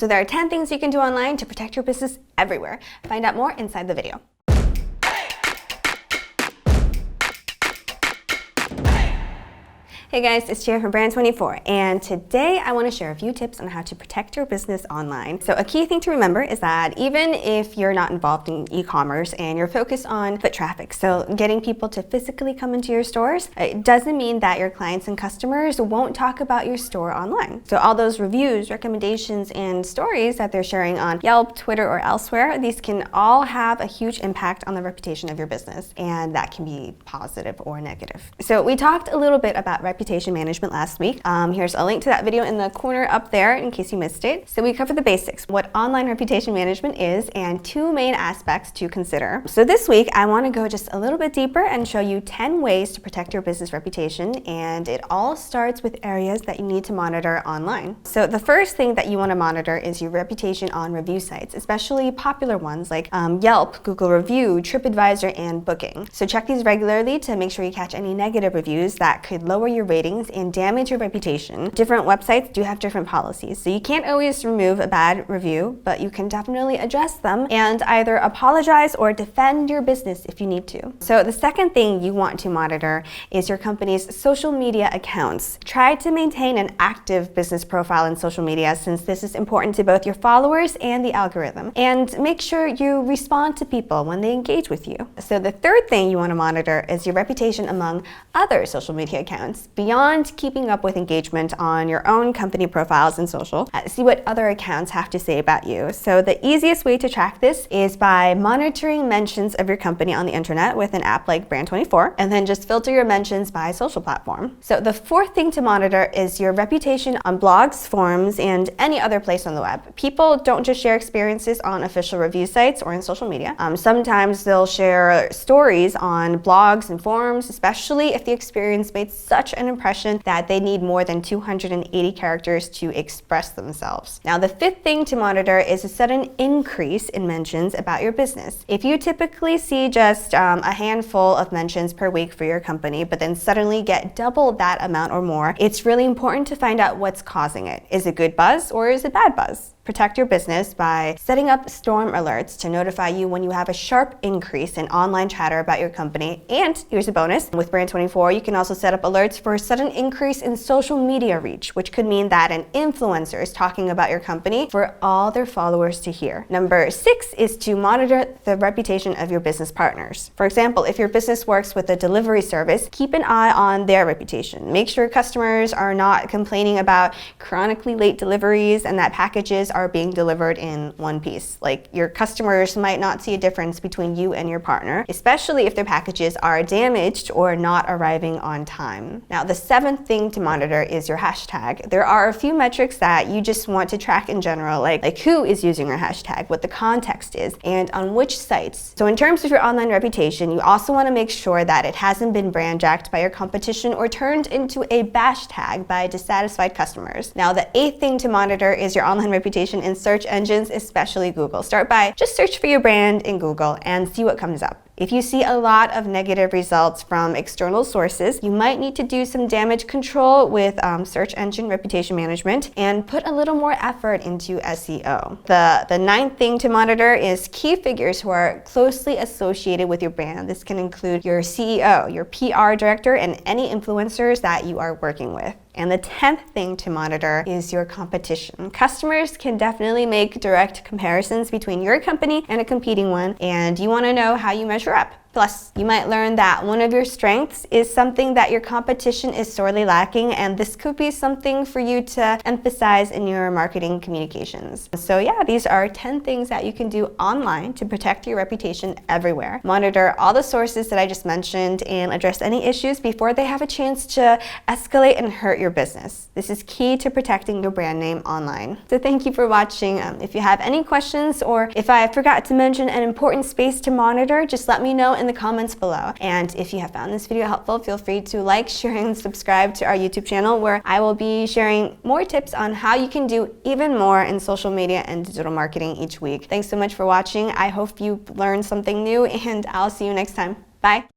So there are 10 things you can do online to protect your business everywhere. Find out more inside the video. Hey guys, it's Chia from Brand24, and today I want to share a few tips on how to protect your business online. So a key thing to remember is that even if you're not involved in e-commerce and you're focused on foot traffic, so getting people to physically come into your stores, it doesn't mean that your clients and customers won't talk about your store online. So all those reviews, recommendations, and stories that they're sharing on Yelp, Twitter, or elsewhere, these can all have a huge impact on the reputation of your business, and that can be positive or negative. So we talked a little bit about reputation management last week. Here's a link to that video in the corner up there in case you missed it. So we covered the basics, what online reputation management is, and two main aspects to consider. So this week, I want to go just a little bit deeper and show you 10 ways to protect your business reputation, and it all starts with areas that you need to monitor online. So the first thing that you want to monitor is your reputation on review sites, especially popular ones like Yelp, Google Review, TripAdvisor, and Booking. So check these regularly to make sure you catch any negative reviews that could lower your ratings and damage your reputation. Different websites do have different policies, so you can't always remove a bad review, but you can definitely address them and either apologize or defend your business if you need to. So the second thing you want to monitor is your company's social media accounts. Try to maintain an active business profile in social media, since this is important to both your followers and the algorithm. And make sure you respond to people when they engage with you. So the third thing you want to monitor is your reputation among other social media accounts. Beyond keeping up with engagement on your own company profiles and social, see what other accounts have to say about you. So the easiest way to track this is by monitoring mentions of your company on the internet with an app like Brand24, and then just filter your mentions by social platform. So the fourth thing to monitor is your reputation on blogs, forums, and any other place on the web. People don't just share experiences on official review sites or in social media. Sometimes they'll share stories on blogs and forums, especially if the experience made such an impression that they need more than 280 characters to express themselves. Now, the fifth thing to monitor is a sudden increase in mentions about your business. If you typically see just a handful of mentions per week for your company, but then suddenly get double that amount or more, it's really important to find out what's causing it. Is it good buzz or is it bad buzz? Protect your business by setting up storm alerts to notify you when you have a sharp increase in online chatter about your company. And here's a bonus. With Brand24, you can also set up alerts for a sudden increase in social media reach, which could mean that an influencer is talking about your company for all their followers to hear. Number 6 is to monitor the reputation of your business partners. For example, if your business works with a delivery service, keep an eye on their reputation. Make sure customers are not complaining about chronically late deliveries and that packages are being delivered in one piece. Like, your customers might not see a difference between you and your partner, especially if their packages are damaged or not arriving on time. Now, the seventh thing to monitor is your hashtag. There are a few metrics that you just want to track in general, like who is using your hashtag, what the context is, and on which sites. So in terms of your online reputation, you also want to make sure that it hasn't been brandjacked by your competition or turned into a bash tag by dissatisfied customers. Now, the eighth thing to monitor is your online reputation in search engines, especially Google. Start by just search for your brand in Google and see what comes up. If you see a lot of negative results from external sources, you might need to do some damage control with search engine reputation management and put a little more effort into SEO. The ninth thing to monitor is key figures who are closely associated with your brand. This can include your CEO, your PR director, and any influencers that you are working with. And the 10th thing to monitor is your competition. Customers can definitely make direct comparisons between your company and a competing one, and you want to know how you measure up. Plus, you might learn that one of your strengths is something that your competition is sorely lacking, and this could be something for you to emphasize in your marketing communications. So yeah, these are 10 things that you can do online to protect your reputation everywhere. Monitor all the sources that I just mentioned and address any issues before they have a chance to escalate and hurt your business. This is key to protecting your brand name online. So thank you for watching. If you have any questions, or if I forgot to mention an important space to monitor, just let me know in the comments below. And if you have found this video helpful, feel free to like, share, and subscribe to our YouTube channel, where I will be sharing more tips on how you can do even more in social media and digital marketing each week. Thanks so much for watching. I hope you learned something new, and I'll see you next time. Bye.